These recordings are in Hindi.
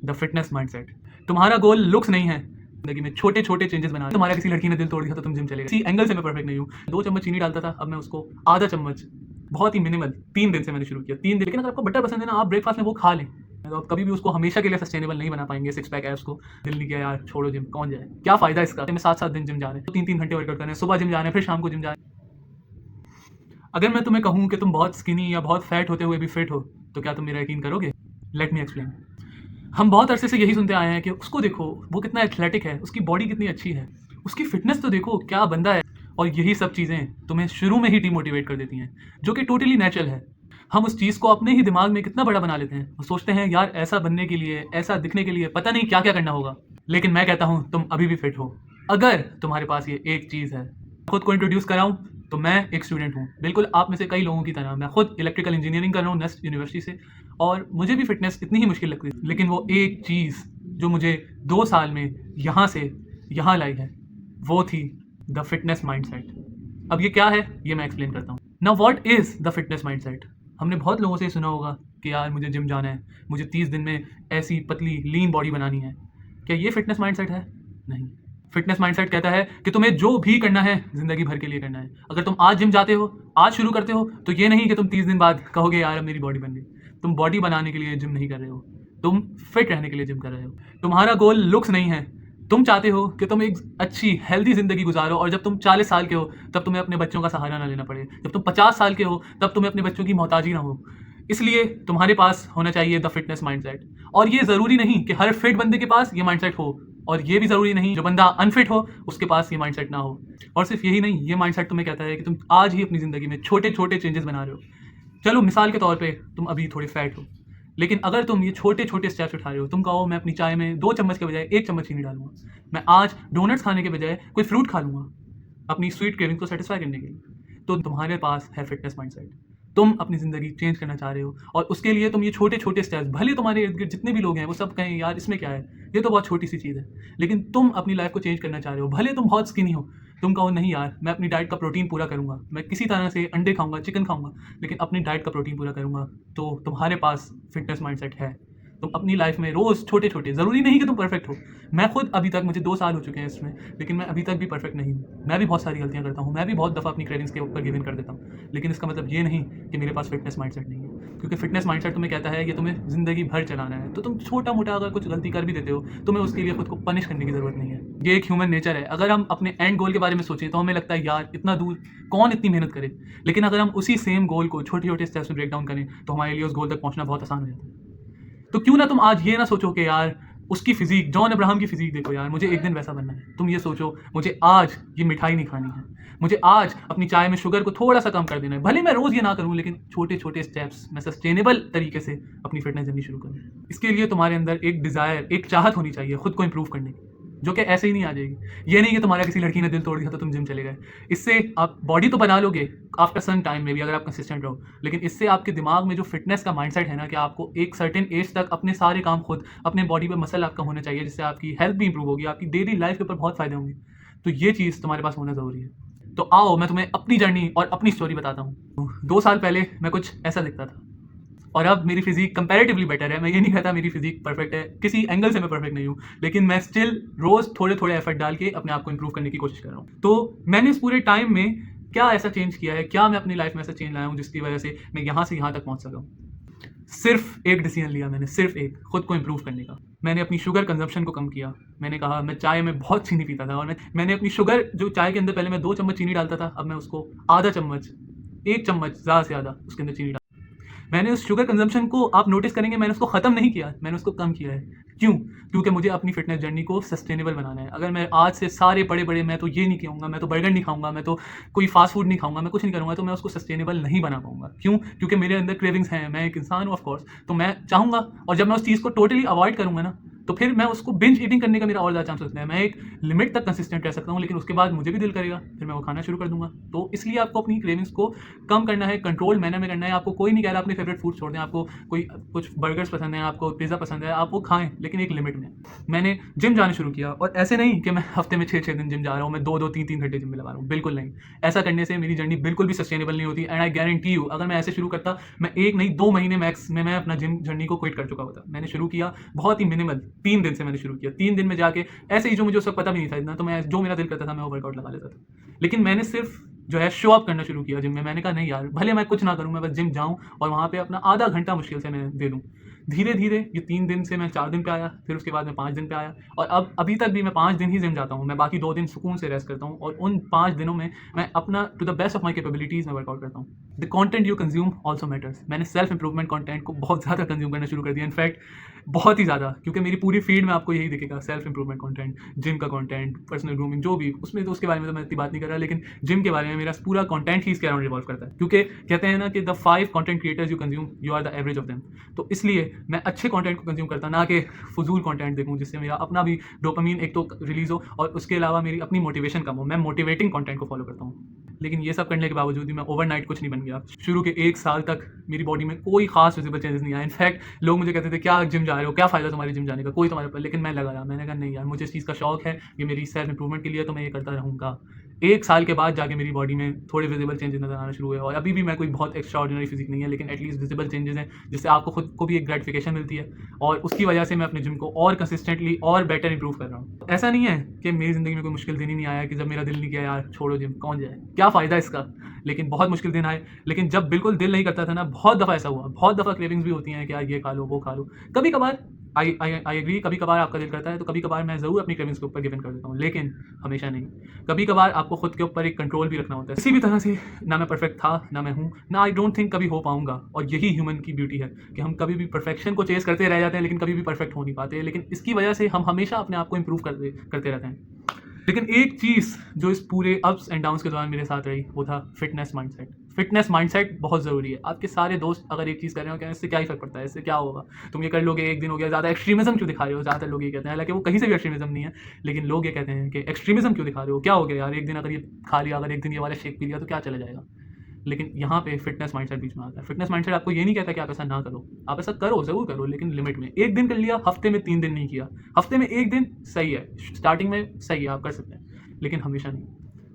The fitness mindset. तुम्हारा गोल लुक्स नहीं है, जिंदगी में छोटे छोटे चेंजेस बनाना। तुम्हारा किसी लड़की ने दिल तोड़ दिया तो तुम जिम चले गए। इसी एंगल से मैं परफेक्ट नहीं हूँ। 2 चम्मच चीनी डालता था, अब मैं उसको आधा चम्मच, बहुत ही मिनिमल, 3 दिन से मैंने शुरू किया। 3 दिन। लेकिन अगर आपको बटर पसंद है ना, आप ब्रेकफास्ट में वो खा लें, तो आप कभी भी उसको हमेशा के लिए सस्टेनेबल नहीं बना पाएंगे। 6 पैक एब्स को दिल नहीं किया यार छोड़ो जिम, कौन जाए, क्या फायदा इसका। मैं 7-7 दिन जिम जा रहे हैं, तो 3-3 घंटे वर्कआउट कर रहे हैं, सुबह जिम जा रहे हैं, फिर शाम को जिम जा रहे हैं। अगर मैं तुम्हें कहूँ कि तुम बहुत स्किनी या बहुत फैट होते हुए भी फिट हो, तो क्या तुम मेरा यकीन करोगे? Let me explain. हम बहुत अरसे से यही सुनते आए हैं कि उसको देखो, वो कितना एथलेटिक है, उसकी बॉडी कितनी अच्छी है, उसकी फिटनेस तो देखो, क्या बंदा है। और यही सब चीज़ें तुम्हें शुरू में ही डिमोटिवेट कर देती हैं, जो कि टोटली नेचुरल है। हम उस चीज़ को अपने ही दिमाग में कितना बड़ा बना लेते हैं और सोचते हैं यार ऐसा बनने के लिए, ऐसा दिखने के लिए पता नहीं क्या क्या करना होगा। लेकिन मैं कहता हूँ तुम अभी भी फिट हो, अगर तुम्हारे पास ये एक चीज़ है। खुद को इंट्रोड्यूस कराऊं तो मैं एक स्टूडेंट हूँ, बिल्कुल आप में से कई लोगों की तरह। मैं खुद इलेक्ट्रिकल इंजीनियरिंग कर रहा हूँ नेस्ट यूनिवर्सिटी से, और मुझे भी फिटनेस इतनी ही मुश्किल लगती थी। लेकिन वो एक चीज़ जो मुझे 2 साल में यहाँ से यहाँ लाई है, वो थी द फिटनेस माइंडसेट। अब ये क्या है, ये मैं एक्सप्लेन करता हूँ। Now what is the fitness mindset? हमने बहुत लोगों से सुना होगा कि यार मुझे जिम जाना है, मुझे 30 दिन में ऐसी पतली लीन बॉडी बनानी है। क्या ये फिटनेस माइंडसेट है? नहीं। फिटनेस माइंडसेट कहता है कि तुम्हें जो भी करना है जिंदगी भर के लिए करना है। अगर तुम आज जिम जाते हो, आज शुरू करते हो, तो ये नहीं कि तुम 30 दिन बाद कहोगे यार अब मेरी बॉडी बन गई। तुम बॉडी बनाने के लिए जिम नहीं कर रहे हो, तुम फिट रहने के लिए जिम कर रहे हो। तुम्हारा गोल लुक्स नहीं है। तुम चाहते हो कि तुम एक अच्छी हेल्दी जिंदगी गुजारो, और जब तुम 40 साल के हो तब तुम्हें अपने बच्चों का सहारा ना लेना पड़े। जब तुम 50 साल के हो तब तुम्हें अपने बच्चों की मोहताजी ना हो। इसलिए तुम्हारे पास होना चाहिए द फिटनेस माइंडसेट। और ये ज़रूरी नहीं कि हर फिट बंदे के पास ये माइंडसेट हो, और ये भी ज़रूरी नहीं जो बंदा अनफिट हो उसके पास ये माइंडसेट ना हो। और सिर्फ यही नहीं, ये माइंडसेट तुम्हें कहता है कि तुम आज ही अपनी ज़िंदगी में छोटे छोटे चेंजेस बना रहे हो। चलो मिसाल के तौर पे तुम अभी थोड़े फैट हो, लेकिन अगर तुम ये छोटे छोटे स्टेप्स उठा रहे हो, तुम कहो मैं अपनी चाय में 2 चम्मच के बजाय 1 चम्मच चीनी डालूंगा, मैं आज डोनट्स खाने के बजाय कोई फ्रूट खा लूंगा अपनी स्वीट क्रेविंग को सेटिस्फाई करने के लिए, तो तुम्हारे पास है फिटनेस माइंडसेट। तुम अपनी ज़िंदगी चेंज करना चाह रहे हो, और उसके लिए तुम ये छोटे छोटे स्टेप्स, भले तुम्हारे इर्द गिर्द जितने भी लोग हैं वो सब कहें यार इसमें क्या है, ये तो बहुत छोटी सी चीज़ है, लेकिन तुम अपनी लाइफ को चेंज करना चाह रहे हो। भले तुम बहुत स्किनी हो, तुम कहो नहीं यार मैं अपनी डाइट का प्रोटीन पूरा करूंगा, मैं किसी तरह से अंडे खाऊंगा, चिकन खाऊंगा, लेकिन अपनी डाइट का प्रोटीन पूरा करूंगा, तो तुम्हारे पास फिटनेस माइंडसेट है। तुम अपनी लाइफ में रोज़ छोटे छोटे, ज़रूरी नहीं कि तुम परफेक्ट हो। मैं खुद अभी तक, मुझे 2 साल हो चुके हैं इसमें, लेकिन मैं अभी तक भी परफेक्ट नहीं हूँ। मैं भी बहुत सारी गलतियाँ करता हूँ, मैं भी बहुत दफ़ा अपनी क्रेविंग्स के ऊपर गिव इन कर देता हूँ। लेकिन इसका मतलब ये नहीं कि मेरे पास फिटनेस माइंडसेट नहीं है, क्योंकि फिटनेस माइंडसेट तुम्हें कहता है कि तुम्हें ज़िंदगी भर चलाना है। तो तुम छोटा मोटा अगर कुछ गलती कर भी देते हो, तुम्हें उसके लिए खुद को पनिश करने की ज़रूरत नहीं है। ये एक ह्यूमन नेचर है। अगर हम अपने एंड गोल के बारे में सोचें तो हमें लगता है यार इतना दूर कौन इतनी मेहनत करे, लेकिन अगर हम उसी सेम गोल को छोटे छोटे स्टेप्स में ब्रेक डाउन करें तो हमारे लिए उस गोल तक पहुँचना बहुत आसान हो जाता है। तो क्यों ना तुम आज ये ना सोचो कि यार उसकी फिजिक, जॉन अब्राहम की फिजिक देखो यार, मुझे एक दिन वैसा बनना है। तुम ये सोचो मुझे आज ये मिठाई नहीं खानी है, मुझे आज अपनी चाय में शुगर को थोड़ा सा कम कर देना है। भले मैं रोज़ ये ना करूँ, लेकिन छोटे छोटे स्टेप्स मैं सस्टेनेबल तरीके से अपनी फिटनेस जर्नी शुरू करूँ। इसके लिए तुम्हारे अंदर एक डिज़ायर, एक चाहत होनी चाहिए खुद को इंप्रूव करने की, जो कि ऐसे ही नहीं आ जाएगी। ये नहीं कि तुम्हारा किसी लड़की ने दिल तोड़ दिया तो तुम जिम चले गए। इससे आप बॉडी तो बना लोगे आफ्टर सम टाइम में भी, अगर आप कंसिस्टेंट रहो, लेकिन इससे आपके दिमाग में जो फिटनेस का माइंडसेट है ना, कि आपको एक सर्टेन एज तक अपने सारे काम खुद, अपने बॉडी पे मसल आपका होना चाहिए, जिससे आपकी हेल्थ भी इंप्रूव होगी, आपकी डेली लाइफ के ऊपर बहुत फायदे होंगे। तो ये चीज़ तुम्हारे पास होना ज़रूरी है। तो आओ मैं तुम्हें अपनी जर्नी और अपनी स्टोरी बताता हूँ। 2 साल पहले मैं कुछ ऐसा दिखता था, और अब मेरी फिजिक कंपैरेटिवली बेटर है। मैं ये नहीं कहता मेरी फिजिक परफेक्ट है, किसी एंगल से मैं परफेक्ट नहीं हूँ, लेकिन मैं स्टिल रोज़ थोड़े थोड़े एफर्ट डाल के अपने आप को इंप्रूव करने की कोशिश कर रहा हूँ। तो मैंने इस पूरे टाइम में क्या ऐसा चेंज किया है, क्या मैं अपनी लाइफ में ऐसा चेंज लाया हूँ जिसकी वजह से मैं यहाँ से यहाँ तक पहुँच सका हूँ? सिर्फ एक डिसीजन लिया मैंने, सिर्फ एक, खुद को इंप्रूव करने का। मैंने अपनी शुगर कंजप्शन को कम किया। मैंने कहा, मैं चाय में बहुत चीनी पीता था, और मैंने अपनी शुगर, जो चाय के अंदर पहले मैं 2 चम्मच चीनी डालता था, अब मैं उसको आधा चम्मच, 1 चम्मच ज़्यादा से ज़्यादा उसके अंदर चीनी। मैंने उस शुगर कंजम्पशन को, आप नोटिस करेंगे, मैंने उसको ख़त्म नहीं किया, मैंने उसको कम किया है। क्यों? क्योंकि मुझे अपनी फिटनेस जर्नी को सस्टेनेबल बनाना है। अगर मैं आज से सारे बड़े मैं तो ये नहीं कहूँगा, मैं तो बर्गर नहीं खाऊंगा, मैं तो कोई फास्ट फूड नहीं खाऊंगा, मैं कुछ नहीं करूँगा, तो मैं उसको सस्टेनेबल नहीं बना पाऊंगा। क्यों? क्योंकि मेरे अंदर क्रेविंग्स हैं, मैं एक इंसान हूँ ऑफकोर्स, तो मैं चाहूँगा, और जब मैं उस चीज़ को टोटली अवॉइड करूँगा ना, तो फिर मैं उसको बिंज ईटिंग करने का मेरा और ज़्यादा चांस होता है। मैं एक लिमिट तक कंसिस्टेंट रह सकता हूँ, लेकिन उसके बाद मुझे भी दिल करेगा, फिर मैं वो खाना शुरू कर दूँगा। तो इसलिए आपको अपनी क्रेविंग्स को कम करना है, कंट्रोल्ड मैनर में करना है। आपको कोई नहीं कह रहा अपने फेवरेट फूड छोड़ दें, आपको कोई कुछ बर्गर्स पसंद है, आपको पिज़्ज़ा पसंद है, आप वो खाएँ, लेकिन एक लिमिट में। मैंने जिम जाना शुरू किया और ऐसे नहीं कि मैं हफ्ते में 6-6 दिन जिम जा रहा हूँ, मैं 2-2 3-3 घंटे जिम में लगा रहा हूँ, बिल्कुल नहीं। ऐसा करने से मेरी जर्नी बिल्कुल भी सस्टेनेबल नहीं होती एंड आई गारंटी यू अगर मैं ऐसे शुरू करता, मैं 1 नहीं 2 महीने मैक्स में मैं अपना जिम जर्नी को क्विट कर चुका होता। मैंने शुरू किया बहुत ही मिनिमल 3 दिन से मैंने शुरू किया। 3 दिन में जाके ऐसे ही जो मुझे उस वक़्त पता भी नहीं था इतना, तो मैं जो मेरा दिल करता था मैं वो वर्कआउट लगा लेता था। लेकिन मैंने सिर्फ़ जो है शो ऑफ करना शुरू किया जिम में। मैंने कहा नहीं यार, भले मैं कुछ ना करूँ, मैं बस जिम जाऊँ और वहाँ पे अपना आधा घंटा मुश्किल से मैं दे दूँ। धीरे-धीरे ये 3 दिन से मैं 4 दिन पे आया, फिर उसके बाद मैं 5 दिन पे आया और अब अभी तक भी मैं 5 दिन ही जिम जाता हूँ। मैं बाकी 2 दिन सुकून से रेस्ट करता हूँ और उन 5 दिनों में मैं अपना to the best of my capabilities मैं वर्कआउट करता हूँ। The content you consume also matters. मैंने सेल्फ इंप्रूवमेंट कंटेंट को बहुत ज़्यादा कंज्यूम करना शुरू कर दिया, इनफैक्ट बहुत ही ज़्यादा, क्योंकि मेरी पूरी फीड में आपको यही दिखेगा, सेल्फ इंप्रूवमेंट कंटेंट, जिम का कंटेंट, पर्सनल ग्रूमिंग जो भी, उसमें तो उसके बारे में तो मैं इतनी बात नहीं कर रहा, लेकिन जिम के बारे में मेरा पूरा कंटेंट ही इसके अराउंड रिवॉल्व करता है। क्योंकि कहते हैं ना कि the 5 content creators you consume, you are the average of them. तो इसलिए मैं अच्छे कंटेंट को कंज्यूम करता, ना कि फजूल कंटेंट देखूँ जिससे मेरा अपना भी डोपामाइन एक तो रिलीज़ हो और उसके अलावा मेरी अपनी मोटिवेशन कम हो। मैं मोटिवेटिंग कंटेंट को फॉलो करता हूँ। लेकिन ये सब करने के बावजूद भी मैं ओवरनाइट कुछ नहीं बन गया। शुरू के 1 साल तक मेरी बॉडी में कोई खास विजिबल चेंजेस नहीं आए। इनफैक्ट लोग मुझे कहते थे क्या जिम जा रहे हो, क्या फ़ायदा तुम्हारे जिम जाने का, कोई तुम्हारे ऊपर, लेकिन मैं लगा रहा। मैंने कहा नहीं यार, मुझे इस चीज़ का शौक है, ये मेरी सेल्फ इंप्रूवमेंट के लिए, तो मैं ये करता रहूँगा। 1 साल के बाद जाके मेरी बॉडी में थोड़े विजिबल चेंजेस नज़र आना शुरू हुए और अभी भी मैं कोई बहुत एक्स्ट्राऑर्डिनरी फिजिक नहीं है, लेकिन एटलीस्ट विजिबल चेंजेस हैं जिससे आपको खुद को भी एक ग्रेटिफिकेशन मिलती है और उसकी वजह से मैं अपने जिम को और कंसिस्टेंटली और बेटर इंप्रूव कर रहा हूँ। ऐसा नहीं है कि मेरी ज़िंदगी में कोई मुश्किल दिन ही नहीं आया कि जब मेरा दिल नहीं किया यार छोड़ो जिम, कौन जाए, क्या फ़ायदा इसका। लेकिन बहुत मुश्किल दिन आए, लेकिन जब बिल्कुल दिल नहीं करता था ना, बहुत दफ़ा ऐसा हुआ, बहुत दफ़ा क्रेविंग्स भी होती हैं कि यार ये खा लो, वो खा लो। कभी-कभार आई एग्री, कभी-कभार आपका दिल करता है, तो कभी-कभार मैं ज़रूर अपनी क्रेविंग्स के ऊपर गिव इन कर देता हूँ, लेकिन हमेशा नहीं। कभी-कभार आपको खुद के ऊपर एक कंट्रोल भी रखना होता है। किसी भी तरह से ना मैं परफेक्ट था, ना मैं हूँ, ना आई डोंट थिंक कभी हो पाऊँगा और यही ह्यूमन की ब्यूटी है कि हम कभी भी परफेक्शन को चेज़ करते रह जाते हैं, लेकिन कभी भी परफेक्ट हो नहीं पाते। लेकिन इसकी वजह से हम हमेशा अपने आप को इम्प्रूव करते रहते हैं। लेकिन एक चीज़ जो इस पूरे अप्स एंड डाउन्स के दौरान मेरे साथ रही, वो था फिटनेस माइंडसेट। फिटनेस माइंडसेट बहुत ज़रूरी है। आपके सारे दोस्त अगर एक चीज़ कर रहे हो, क्या इससे क्या ही फ़र्क पड़ता है, इससे क्या होगा, तुम ये कर लोगे, एक दिन हो गया, ज़्यादा एक्सट्रीमिज़म क्यों दिखा रहे हो, ज़्यादातर लोग ये कहते हैं, हालांकि वो कहीं से भी एक्सट्रीमिज़म नहीं है, लेकिन लोग ये कहते हैं कि एक्सट्रीमिज़म क्यों दिखा रहे हो, क्या हो गया यार, एक दिन अगर ये खा लिया, अगर एक दिन ये वाला शेक पी लिया तो क्या चला जाएगा। लेकिन यहाँ पे फिटनेस माइंडसेट बीच में आता है। फिटनेस माइंडसेट आपको ये नहीं कहता कि आप ऐसा ना करो, आप ऐसा करो, ज़रूर करो, लेकिन लिमिट में। एक दिन कर लिया, हफ्ते में 3 दिन नहीं किया, हफ्ते में 1 दिन सही है, स्टार्टिंग में सही है, आप कर सकते हैं, लेकिन हमेशा नहीं।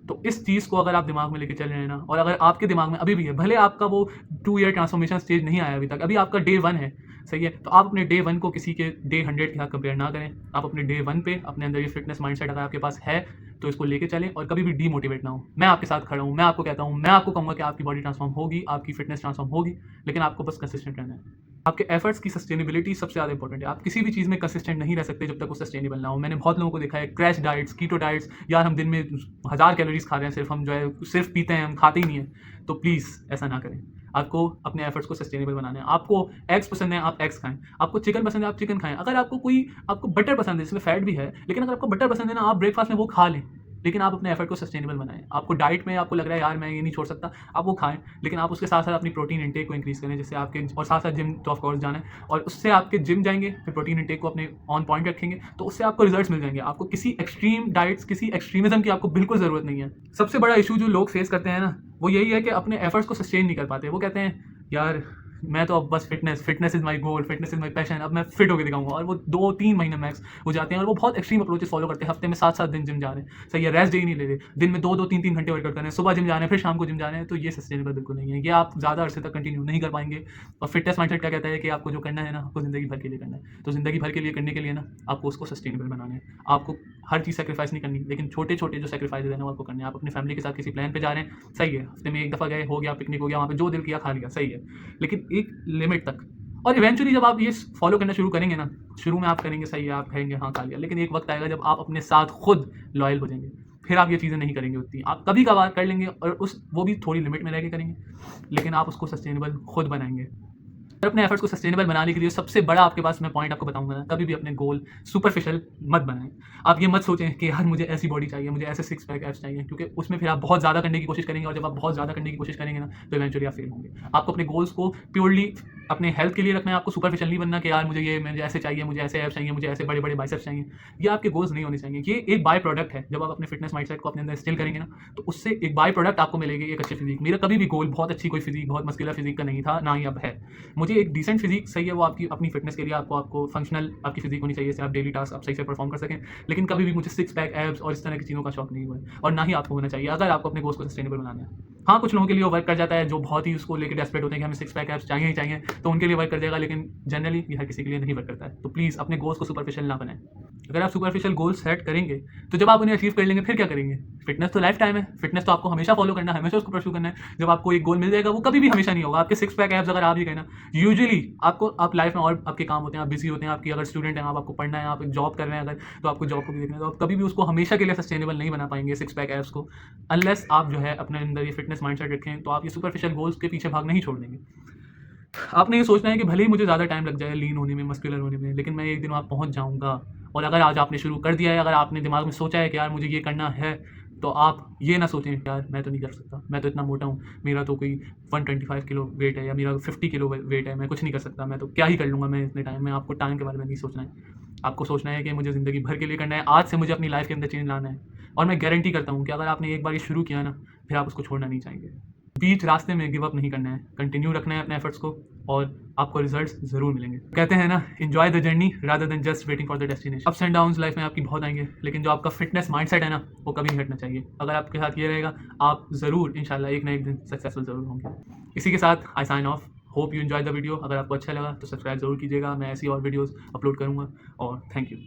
तो इस चीज़ को अगर आप दिमाग में लेके चल रहे हैं ना, और अगर आपके दिमाग में अभी भी है, भले आपका वो 2 ईयर ट्रांसफॉर्मेशन स्टेज नहीं आया अभी तक, अभी आपका डे 1 है, सही है, तो आप अपने डे 1 को किसी के डे 100 के साथ कंपेयर ना करें। आप अपने डे 1 पे अपने अंदर ये फिटनेस माइंडसेट अगर आपके पास है तो इसको लेके चलें और कभी भी डीमोटिवेट ना हो। मैं आपके साथ खड़ा हूँ, मैं आपको कहता हूँ, मैं आपको कहूँगा कि आपकी बॉडी ट्रांसफॉर्म होगी, आपकी फिटनेस ट्रांसफॉर्म होगी, लेकिन आपको बस कंसिस्टेंट रहना है। आपके एफर्ट्स की सस्टेनेबिलिटी सबसे ज़्यादा इंपॉर्टेंट है। आप किसी भी चीज़ में कंसिस्टेंट नहीं रह सकते जब तक वो सस्टेनेबल ना हो। मैंने बहुत लोगों को देखा है क्रैश डाइट्स, कीटो डाइट्स, यार हम दिन में 1000 कैलोरीज खा रहे हैं, सिर्फ हम जो है सिर्फ पीते हैं, हम खाते ही नहीं हैं। तो प्लीज़ ऐसा ना करें। आपको अपने एफर्ट्स को सस्टेनेबल बनाना है। आपको एग्स पसंद है, आप एग्स खाएं। आपको चिकन पसंद है, आप चिकन खाएं। अगर आपको बटर पसंद है, इसमें फैट भी है, लेकिन अगर आपको बटर पसंद है ना, आप ब्रेकफास्ट में वो खा लें, लेकिन आप अपने एफर्ट को सस्टेनेबल बनाएं। आपको डाइट में आपको लग रहा है यार मैं ये नहीं छोड़ सकता, आप वो खाएं, लेकिन आप उसके साथ साथ अपनी प्रोटीन इंटेक को इंक्रीज़ करें, जिससे आपके, और साथ साथ जिम तो ऑफ कोर्स जाना है, और उससे आपके जिम जाएंगे, फिर प्रोटीन इंटेक को अपने ऑन पॉइंट रखेंगे, तो उससे आपको रिजल्ट्स मिल जाएंगे। आपको किसी एक्सट्रीम डाइट्स, किसी एक्सट्रीमिज्म की आपको बिल्कुल ज़रूरत नहीं है। सबसे बड़ा इशू जो लोग फेस करते हैं ना, वो यही है कि अपने एफर्ट्स को सस्टेन नहीं कर पाते। वो कहते हैं यार मैं तो अब बस fitness is my goal, fitness is my passion, अब मैं फिट होकर दिखाऊंगा, और वो 2-3 महीने मैक्स हो जाते हैं और वो बहुत एक्सट्रीम अप्रोचेस फॉलो करते हैं। हफ्ते में 7-7 दिन जिम जा रहे हैं, सही है, रेस्ट डे ही नहीं ले रहे, दिन में 2-2 3-3 घंटे वर्कआउट कर रहे हैं, सुबह जिम जा रहे हैं, फिर शाम को जिम जा रहे हैं, तो ये सस्टेनेबल बिल्कुल नहीं है। ये आप ज़्यादा अरसे तक कंटिन्यू नहीं कर पाएंगे। और फिटनेस माइंडसेट क्या कहता है कि आपको जो करना है ना, आपको ज़िंदगी भर के लिए करना है। तो ज़िंदगी भर के लिए करने के लिए ना, आपको उसको सस्टेनेबल बनाना है। आपको हर चीज़ सेक्रीफाइस नहीं करनी, लेकिन छोटे छोटे जो सेक्रीफाइस है ना, वो आपको करने हैं। आप अपनी फैमिली के साथ किसी प्लान पे जा रहे हैं, सही है, हफ्ते में 1 दफ़ा गए, हो गया, पिकनिक हो गया, वहाँ पे जो दिल किया खा लिया, सही है, लेकिन एक लिमिट तक। और इवेंचुअली जब आप ये फॉलो करना शुरू करेंगे ना, शुरू में आप करेंगे, सही है, आप कहेंगे हाँ खा लिया, लेकिन एक वक्त आएगा जब आप अपने साथ खुद लॉयल हो जाएंगे, फिर आप ये चीज़ें नहीं करेंगे उतनी। आप कभी कभार कर लेंगे, और वो भी थोड़ी लिमिट में रह के करेंगे, लेकिन आप उसको सस्टेनेबल खुद बनाएंगे। और अपने एफर्ट्स को सस्टेनेबल बनाने के लिए सबसे बड़ा आपके पास मैं पॉइंट आपको बताऊंगा ना, कभी भी अपने गोल सुपरफिशियल मत बनाएं। आप ये मत सोचें कि यार मुझे ऐसी बॉडी चाहिए, मुझे ऐसे सिक्स पैक एब्स चाहिए, क्योंकि उसमें फिर आप बहुत ज़्यादा करने की कोशिश करेंगे और जब आप बहुत ज़्यादा करने की कोशिश करेंगे ना तो इवेंचुअली आप फेल होंगे। आपको अपने गोल्स को प्योरली अपने हेल्थ के लिए रखना है, आपको सुपरफिशियल नहीं बनना कि यार मुझे ऐसे चाहिए, मुझे ऐसे एब्स चाहिए, मुझे ऐसे बड़े बड़े बाइसेप्स चाहिए। ये आपके गोल्स नहीं होने चाहिए। ये एक बाय प्रोडक्ट है। जब आप अपने फिटनेस माइंडसेट को अपने अंदर इंस्टिल करेंगे ना तो उससे एक बाय प्रोडक्ट आपको मिलेगी, एक अच्छी फिजिक। मेरा कभी भी गोल बहुत अच्छी कोई फिजिक, बहुत मस्कुलर फिजिक का नहीं था, ना ही अब है। मुझे एक डिसेंट फिजिक सही है, वो आपकी अपनी फिटनेस के लिए आपको फंक्शनल आपकी फिजिक होनी चाहिए, जिससे आप डेली टास्क आप सही से परफॉर्म कर सकें। लेकिन कभी भी मुझे सिक्स पैक एब्स और इस तरह की चीज़ों का शौक नहीं हुआ है, और ना ही आपको होना चाहिए अगर आपको अपने गोल्स को सस्टेनेबल बनाना है। हाँ, कुछ लोगों के लिए वो वर्क कर जाता है जो बहुत ही उसको लेकर डेस्परेट होते हैं कि हमें सिक्स पैक एब्स चाहिए ही चाहिए, तो उनके लिए वर्क कर जाएगा, लेकिन जनरली ये हर किसी के लिए नहीं वर्क करता है। तो प्लीज़ अपने गोल्स को सुपरफिशियल ना बनाएं। अगर आप सुपरफिशियल गोल्स सेट करेंगे तो जब आप उन्हें अचीव कर लेंगे फिर क्या करेंगे? फिटनेस तो लाइफ टाइम है, फिटनेस तो आपको हमेशा फॉलो करना है, हमेशा उसको परस्यू करना है। जब आपको एक गोल मिल जाएगा वो कभी भी हमेशा नहीं होगा। आपके सिक्स पैक एब्स अगर आप ही गए ना, यूजुअली आप लाइफ में और आपके काम होते हैं, आप बिजी होते हैं, आपकी अगर स्टूडेंट हैं, आपको पढ़ना है, आप एक जॉब कर रहे हैं अगर, तो आपको जॉब को भी देखना है, तो आप कभी भी उसको हमेशा के लिए सस्टेनेबल नहीं बना पाएंगे सिक्स पैक एब्स को, अनलेस आप जो है अपने अंदर ये फिटनेस माइंडसेट रखें, तो आप ये सुपरफिशियल गोल्स के पीछे भाग नहीं छोड़ देंगे। आपने ये सोचना है कि भले ही मुझे ज़्यादा टाइम लग जाए लीन होने में, मस्कुलर होने में, लेकिन मैं एक दिन वहाँ पहुँच जाऊँगा। और अगर आज आपने शुरू कर दिया है, अगर आपने दिमाग में सोचा है कि यार मुझे ये करना है, तो आप ये ना सोचें कि यार मैं तो नहीं कर सकता, मैं तो इतना मोटा हूँ, मेरा तो कोई 125 किलो वेट है या मेरा 50 किलो वेट है, मैं कुछ नहीं कर सकता, मैं तो क्या ही कर लूँगा मैं इतने टाइम में। आपको टाइम के बारे में नहीं सोचना है, आपको सोचना है कि मुझे ज़िंदगी भर के लिए करना है, आज से मुझे अपनी लाइफ के अंदर चेंज लाना है। और मैं गारंटी करता हूँ कि अगर आपने एक बार ये शुरू किया ना, फिर आप उसको छोड़ना नहीं चाहेंगे। बीच रास्ते में गिव अप नहीं करना है, कंटिन्यू रखना है अपने एफर्ट्स को, और आपको रिजल्ट्स ज़रूर मिलेंगे। कहते हैं ना, enjoy the journey rather than just waiting for the destination. Ups and downs life में आपकी बहुत आएंगे, लेकिन जो आपका फिटनेस माइंडसेट है ना, वो कभी नहीं हटना चाहिए। अगर आपके साथ ये रहेगा, आप ज़रूर इंशाल्लाह एक ना एक दिन सक्सेसफुल ज़रूर होंगे। इसी के साथ I sign off. Hope you enjoy the video. अगर आपको अच्छा लगा तो सब्सक्राइब ज़रूर कीजिएगा, मैं ऐसी और वीडियोज़ अपलोड करूँगा। और थैंक यू।